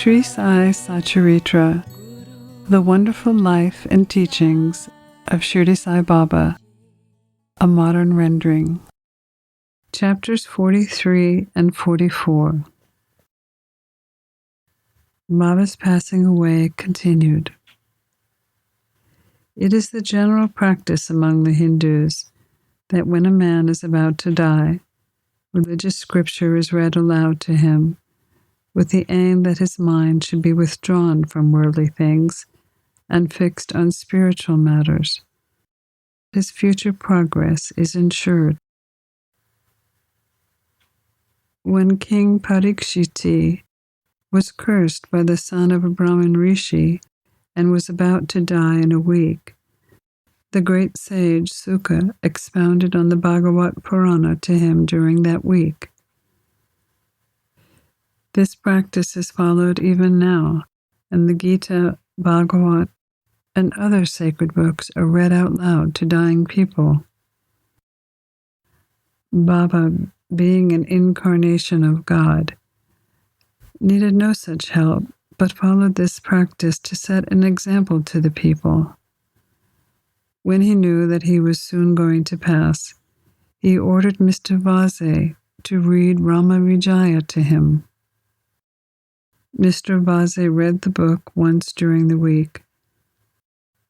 Sri Sai Satcharitra, The Wonderful Life and Teachings of Shirdi Sai Baba, a modern rendering. Chapters 43 and 44. Baba's passing away continued. It is the general practice among the Hindus that when a man is about to die, religious scripture is read aloud to him, with the aim that his mind should be withdrawn from worldly things and fixed on spiritual matters. His future progress is ensured. When King Parikshiti was cursed by the son of a Brahmin rishi and was about to die in a week, the great sage Sukha expounded on the Bhagavat Purana to him during that week. This practice is followed even now, and the Gita, Bhagavat, and other sacred books are read out loud to dying people. Baba, being an incarnation of God, needed no such help, but followed this practice to set an example to the people. When he knew that he was soon going to pass, he ordered Mr. Vase to read Rama Vijaya to him. Mr. Vase read the book once during the week.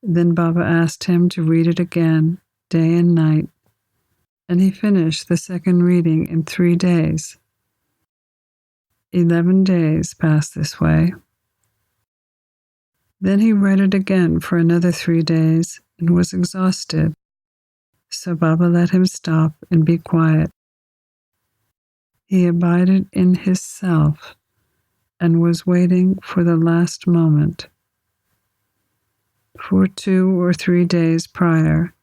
Then Baba asked him to read it again, day and night, and he finished the second reading in 3 days. 11 days passed this way. Then he read it again for another 3 days and was exhausted, so Baba let him stop and be quiet. He abided in his self and was waiting for the last moment. For 2 or 3 days prior,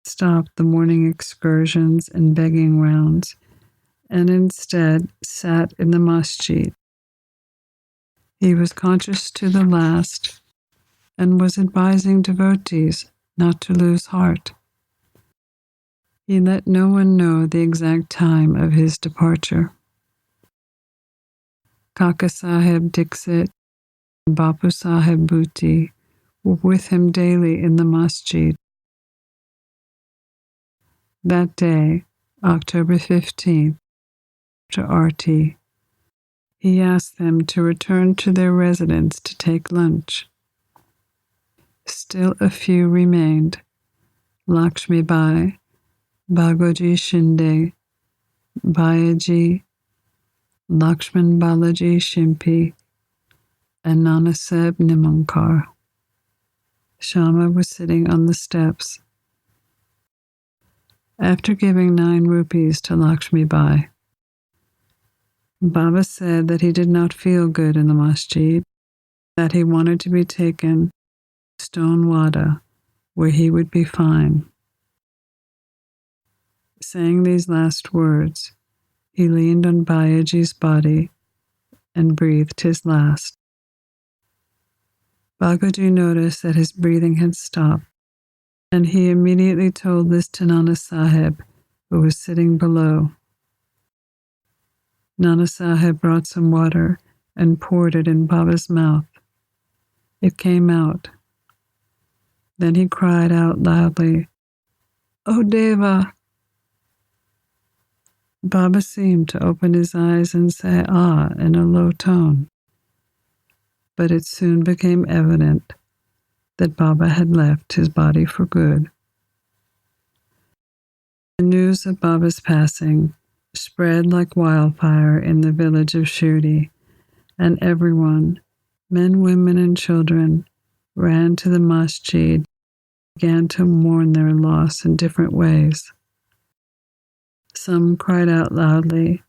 stopped the morning excursions and begging rounds, and instead sat in the masjid. He was conscious to the last and was advising devotees not to lose heart. He let no one know the exact time of his departure. Kaka Sahib Dixit and Bapu Sahib Bhuti were with him daily in the masjid. That day, October 15th, after Aarti, he asked them to return to their residence to take lunch. Still a few remained: Lakshmi Bai, Bhagoji Shinde, Bayaji, Lakshman Balaji Shimpi, and Nanaseb Nimankar. Shama was sitting on the steps. After giving 9 rupees to Lakshmi Bai, Baba said that he did not feel good in the masjid, that he wanted to be taken to Stone Wada, where he would be fine. Saying these last words, he leaned on Bayaji's body and breathed his last. Bhagaji noticed that his breathing had stopped, and he immediately told this to Nana Sahib, who was sitting below. Nana Sahib brought some water and poured it in Baba's mouth. It came out. Then he cried out loudly, "Oh Deva!" Baba seemed to open his eyes and say "Ah" in a low tone, but it soon became evident that Baba had left his body for good. The news of Baba's passing spread like wildfire in the village of Shirdi, and everyone, men, women, and children, ran to the masjid, began to mourn their loss in different ways. Some cried out loudly,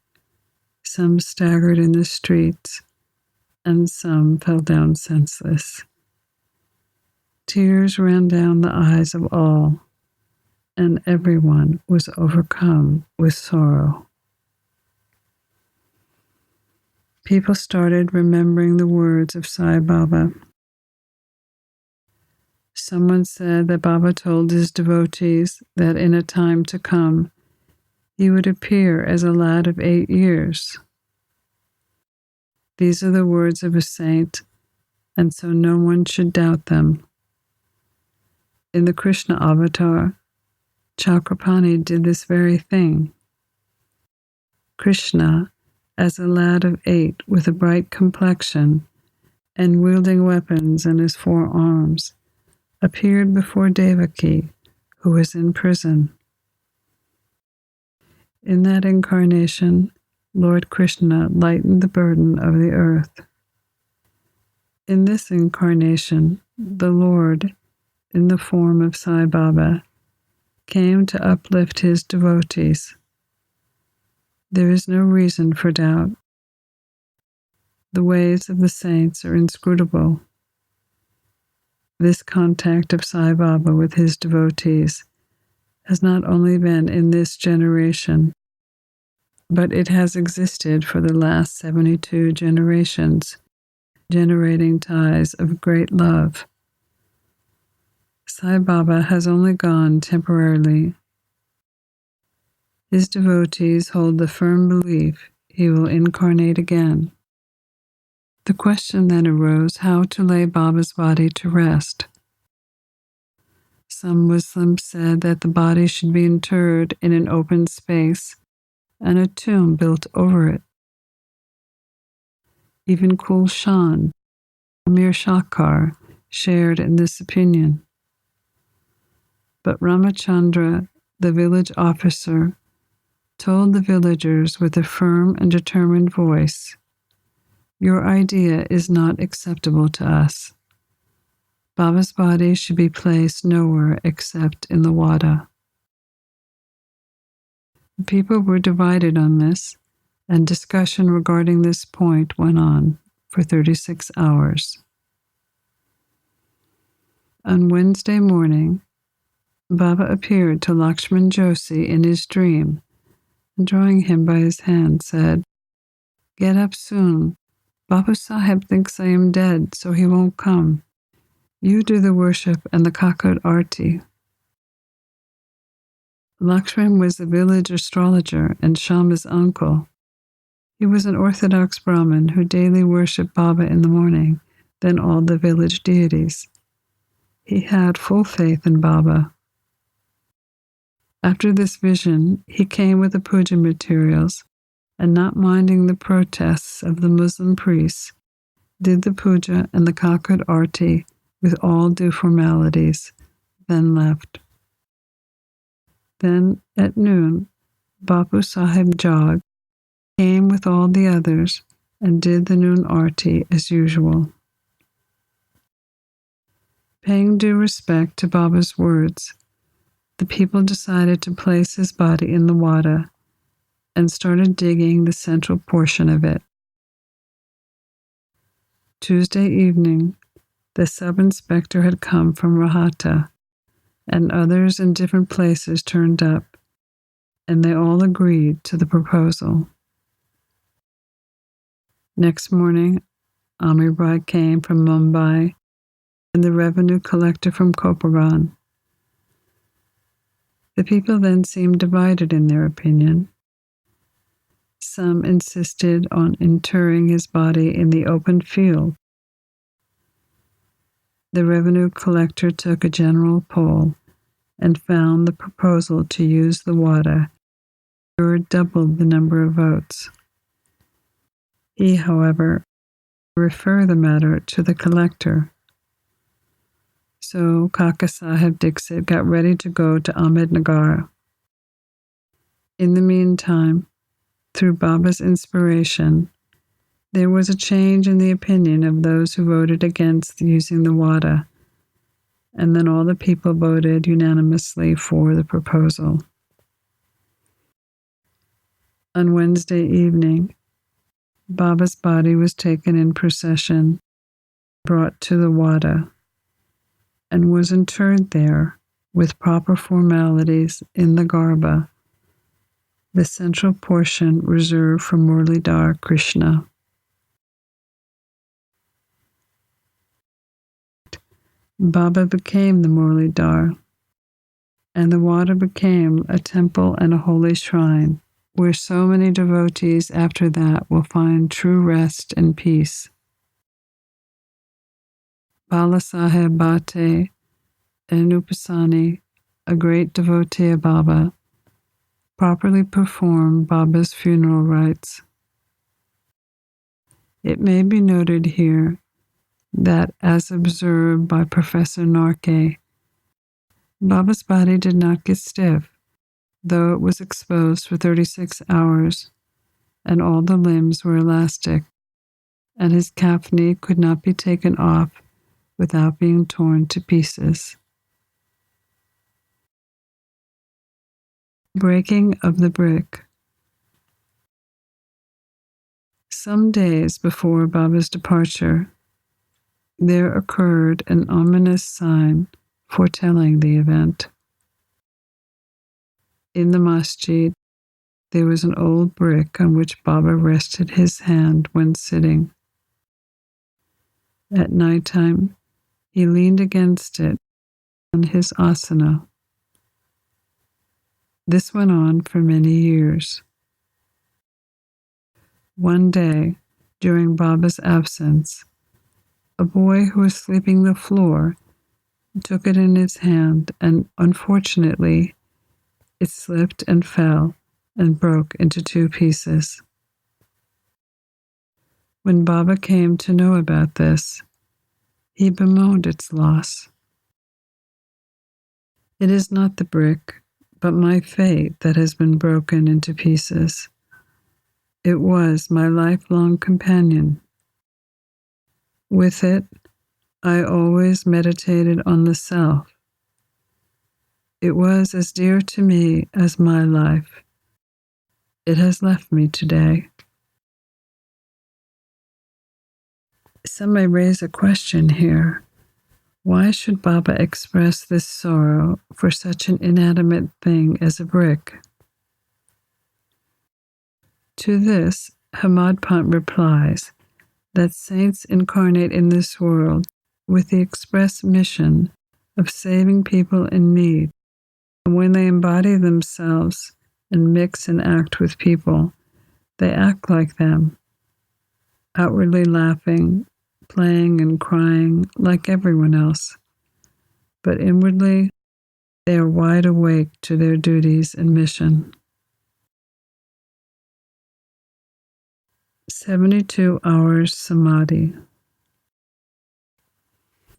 some staggered in the streets, and some fell down senseless. Tears ran down the eyes of all, and everyone was overcome with sorrow. People started remembering the words of Sai Baba. Someone said that Baba told his devotees that in a time to come, he would appear as a lad of 8 years. These are the words of a saint, and so no one should doubt them. In the Krishna avatar, Chakrapani did this very thing. Krishna, as a lad of 8 with a bright complexion and wielding weapons in his 4 arms, appeared before Devaki, who was in prison. In that incarnation, Lord Krishna lightened the burden of the earth. In this incarnation, the Lord, in the form of Sai Baba, came to uplift his devotees. There is no reason for doubt. The ways of the saints are inscrutable. This contact of Sai Baba with his devotees has not only been in this generation, but it has existed for the last 72 generations, generating ties of great love. Sai Baba has only gone temporarily. His devotees hold the firm belief he will incarnate again. The question then arose how to lay Baba's body to rest. Some Muslims said that the body should be interred in an open space and a tomb built over it. Even Kulshan, Amir Shakar, shared in this opinion. But Ramachandra, the village officer, told the villagers with a firm and determined voice, "Your idea is not acceptable to us. Baba's body should be placed nowhere except in the Wada." The people were divided on this, and discussion regarding this point went on for 36 hours. On Wednesday morning, Baba appeared to Lakshman Joshi in his dream, and drawing him by his hand, said, "Get up soon. Babu Sahib thinks I am dead, so he won't come. You do the worship and the Kakad Arti." Lakshman was the village astrologer and Shama's uncle. He was an Orthodox Brahmin who daily worshipped Baba in the morning, then all the village deities. He had full faith in Baba. After this vision, he came with the puja materials, and not minding the protests of the Muslim priests, did the puja and the Kakad Arti with all due formalities, then left. Then, at noon, Bapu Sahib Jog came with all the others and did the noon arti as usual. Paying due respect to Baba's words, the people decided to place his body in the Wada and started digging the central portion of it. Tuesday evening, the sub-inspector had come from Rahata, and others in different places turned up, and they all agreed to the proposal. Next morning, Amirbhai came from Mumbai and the revenue collector from Koparan. The people then seemed divided in their opinion. Some insisted on interring his body in the open field. The revenue collector took a general poll and found the proposal to use the Wada doubled the number of votes. He, however, referred the matter to the collector. So Kaka Sahib Dixit got ready to go to Ahmednagar. In the meantime, through Baba's inspiration, there was a change in the opinion of those who voted against using the Wada, and then all the people voted unanimously for the proposal. On Wednesday evening, Baba's body was taken in procession, brought to the Wada, and was interred there with proper formalities in the Garba, the central portion reserved for Murlidhar Krishna. Baba became the Murlidhar, and the Wada became a temple and a holy shrine where so many devotees after that will find true rest and peace. Balasaheb Bhate Enupasani, a great devotee of Baba, properly performed Baba's funeral rites. It may be noted here that, as observed by Professor Narke, Baba's body did not get stiff, though it was exposed for 36 hours, and all the limbs were elastic, and his kafni could not be taken off without being torn to pieces. Breaking of the brick. Some days before Baba's departure, there occurred an ominous sign foretelling the event. In the masjid, there was an old brick on which Baba rested his hand when sitting. At night time, he leaned against it on his asana. This went on for many years. One day, during Baba's absence, a boy who was sweeping the floor took it in his hand, and unfortunately, it slipped and fell and broke into 2 pieces. When Baba came to know about this, he bemoaned its loss. It is not the brick, but my fate that has been broken into pieces. It was my lifelong companion. With it, I always meditated on the self. It was as dear to me as my life. It has left me today. Some may raise a question here. Why should Baba express this sorrow for such an inanimate thing as a brick? To this, Hemadpant replies that saints incarnate in this world with the express mission of saving people in need, and when they embody themselves and mix and act with people, they act like them, outwardly laughing, playing and crying like everyone else, but inwardly they are wide awake to their duties and mission. 72 hours Samadhi.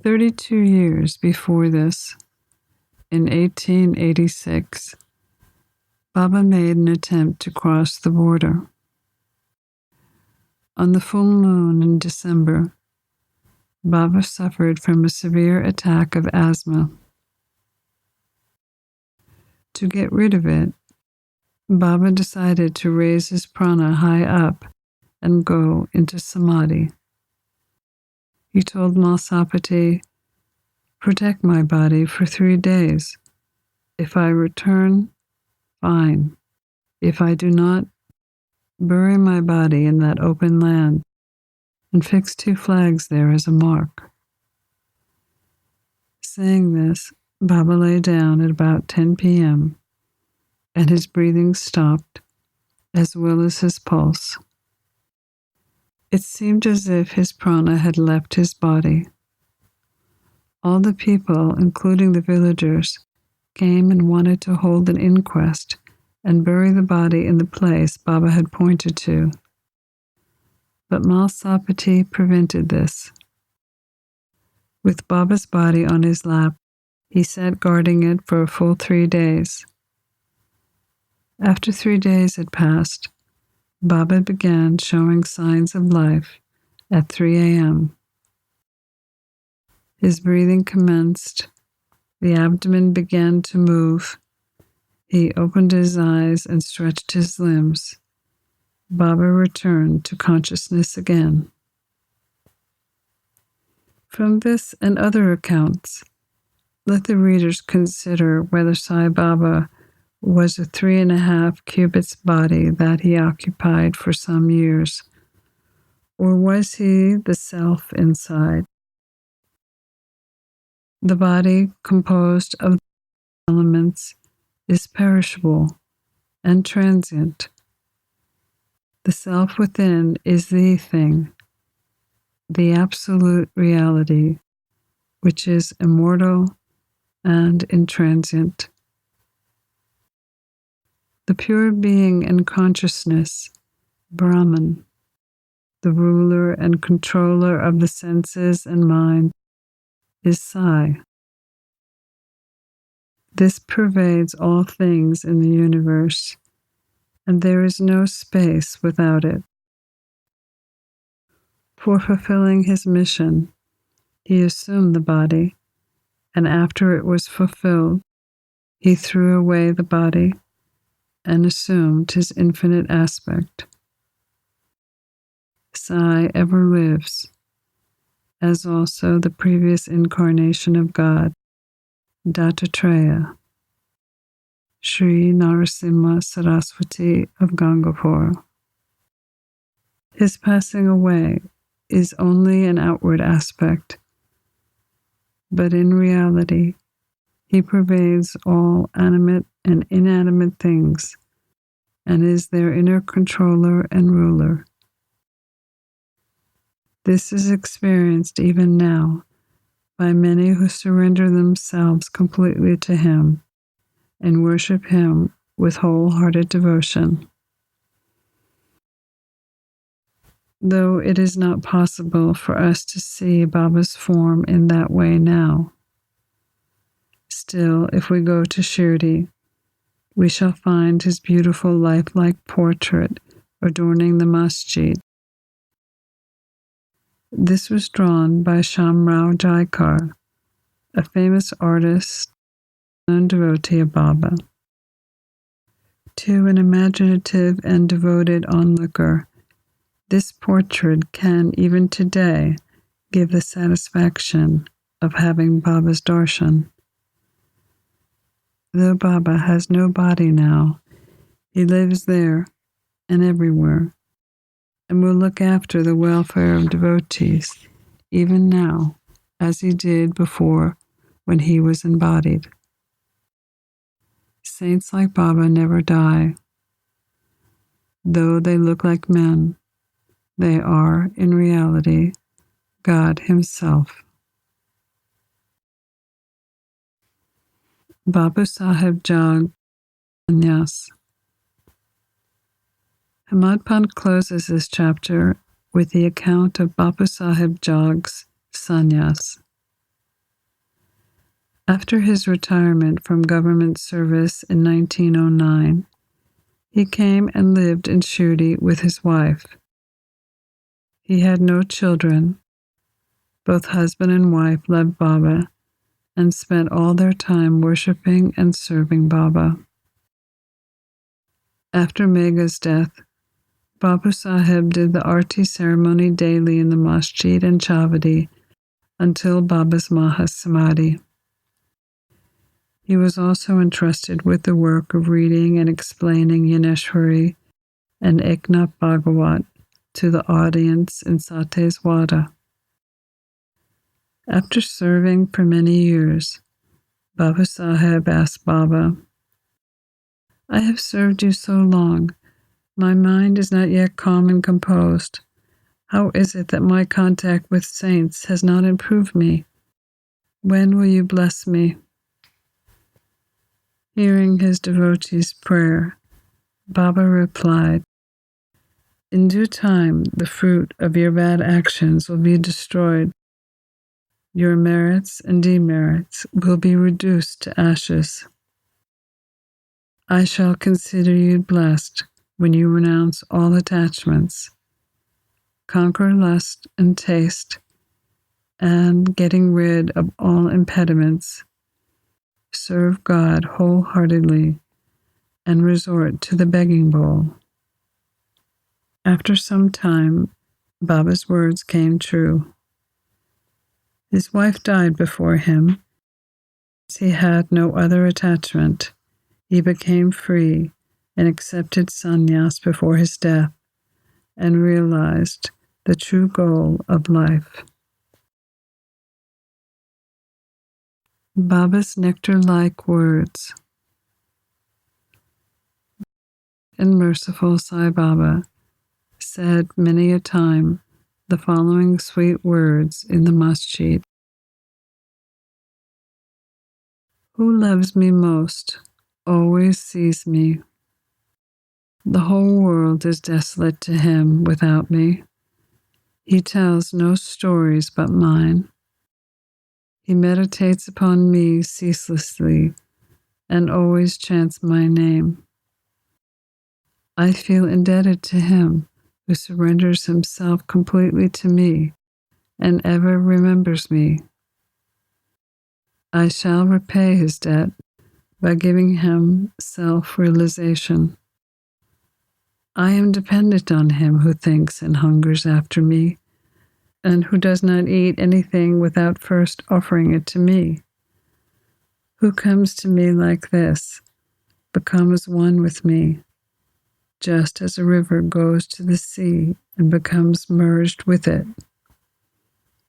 32 years before this, in 1886, Baba made an attempt to cross the border. On the full moon in December, Baba suffered from a severe attack of asthma. To get rid of it, Baba decided to raise his prana high up and go into Samadhi. He told Malsapati, "Protect my body for 3 days. If I return, fine. If I do not, bury my body in that open land and fix 2 flags there as a mark." Saying this, Baba lay down at about 10 p.m., and his breathing stopped, as well as his pulse. It seemed as if his prana had left his body. All the people, including the villagers, came and wanted to hold an inquest and bury the body in the place Baba had pointed to. But Malsapati prevented this. With Baba's body on his lap, he sat guarding it for a full 3 days. After 3 days had passed, Baba began showing signs of life at 3 a.m. His breathing commenced. The abdomen began to move. He opened his eyes and stretched his limbs. Baba returned to consciousness again. From this and other accounts, let the readers consider whether Sai Baba was a 3.5 cubits body that he occupied for some years, or was he the self inside? The body, composed of elements, is perishable and transient, The self within is the thing, the absolute reality, which is immortal and intransient. The pure being and consciousness, Brahman, the ruler and controller of the senses and mind, is Sai. This pervades all things in the universe, and there is no space without it. For fulfilling his mission, he assumed the body, and after it was fulfilled, he threw away the body and assumed his infinite aspect. Sai ever lives, as also the previous incarnation of God, Dattatreya, Sri Narasimha Saraswati of Gangapur. His passing away is only an outward aspect, but in reality, he pervades all animate and inanimate things and is their inner controller and ruler. This is experienced even now by many who surrender themselves completely to him and worship him with wholehearted devotion. Though it is not possible for us to see Baba's form in that way now, still, if we go to Shirdi, we shall find his beautiful lifelike portrait adorning the masjid. This was drawn by Shamrao Jaikar, a famous artist and devotee of Baba. To an imaginative and devoted onlooker, this portrait can even today give the satisfaction of having Baba's darshan. Though Baba has no body now, he lives there and everywhere, and will look after the welfare of devotees, even now, as he did before when he was embodied. Saints like Baba never die. Though they look like men, they are, in reality, God himself. Babu Sahib Jog Sannyas. Hemadpant closes this chapter with the account of Babu Sahib Jog's sannyas. After his retirement from government service in 1909, he came and lived in Shirdi with his wife. He had no children. Both husband and wife loved Baba and spent all their time worshiping and serving Baba. After Megha's death, Babu Sahib did the Arti ceremony daily in the masjid and Chavadi until Baba's Mahasamadhi. He was also entrusted with the work of reading and explaining Yaneshwari and Eknath Bhagavat to the audience in Sateswada. After serving for many years, Babu Sahib asked Baba, "I have served you so long. My mind is not yet calm and composed. How is it that my contact with saints has not improved me? When will you bless me?" Hearing his devotee's prayer, Baba replied, "In due time, the fruit of your bad actions will be destroyed. Your merits and demerits will be reduced to ashes. I shall consider you blessed when you renounce all attachments, conquer lust and taste, and, getting rid of all impediments, serve God wholeheartedly and resort to the begging bowl." After some time, Baba's words came true. His wife died before him. As he had no other attachment, he became free and accepted sannyas before his death and realized the true goal of life. Baba's nectar-like words. And merciful Sai Baba, said many a time the following sweet words in the masjid. Who loves me most always sees me. The whole world is desolate to him without me. He tells no stories but mine. He meditates upon me ceaselessly and always chants my name. I feel indebted to him who surrenders himself completely to me and ever remembers me. I shall repay his debt by giving him self-realization. I am dependent on him who thinks and hungers after me, and who does not eat anything without first offering it to me. Who comes to me like this becomes one with me, just as a river goes to the sea and becomes merged with it.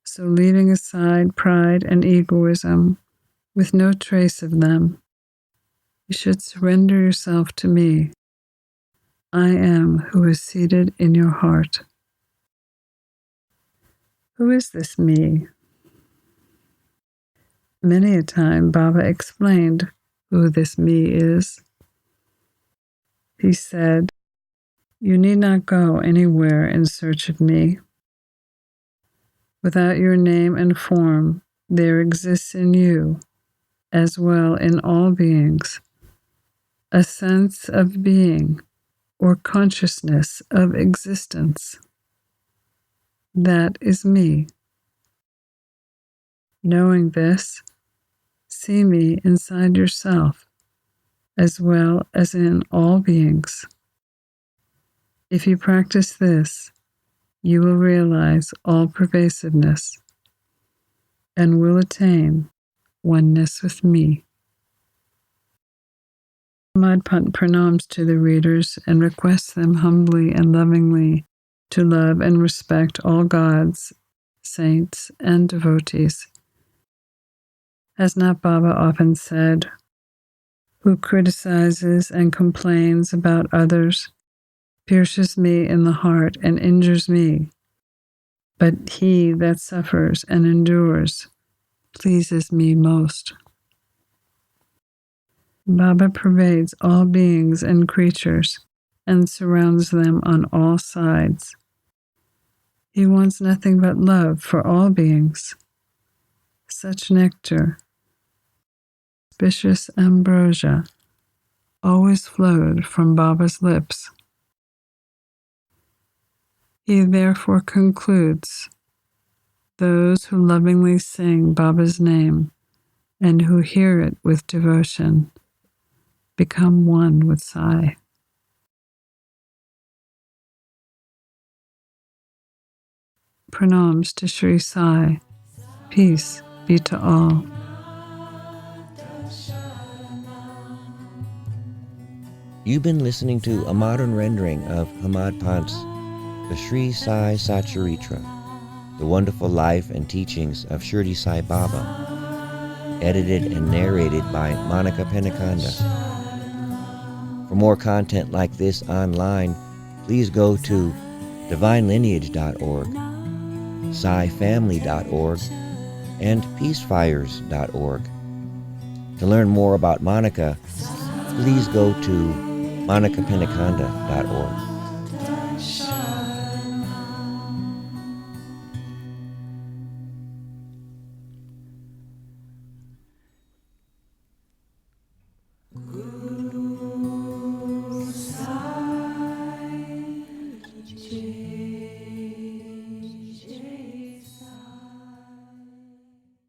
So leaving aside pride and egoism, with no trace of them, you should surrender yourself to me. I am who is seated in your heart. Who is this me? Many a time Baba explained who this me is. He said, "You need not go anywhere in search of me. Without your name and form, there exists in you, as well in all beings, a sense of being or consciousness of existence. That is me. Knowing this, see me inside yourself, as well as in all beings. If you practice this, you will realize all pervasiveness and will attain oneness with me." Hemadpant pranams to the readers and requests them humbly and lovingly to love and respect all gods, saints, and devotees. Has not Baba often said, "Who criticizes and complains about others pierces me in the heart and injures me, but he that suffers and endures pleases me most"? Baba pervades all beings and creatures and surrounds them on all sides. He wants nothing but love for all beings. Such nectar, auspicious ambrosia, always flowed from Baba's lips. He therefore concludes, "Those who lovingly sing Baba's name and who hear it with devotion become one with Sai." Pranams to Sri Sai. Peace be to all. You've been listening to a modern rendering of Hemadpant's The Sri Sai Satcharitra, The Wonderful Life and Teachings of Shirdi Sai Baba, edited and narrated by Monika Penukonda. For more content like this online, please go to divinelineage.org, SaiFamily.org, and peacefires.org. To learn more about Monika, please go to monikapenukonda.org.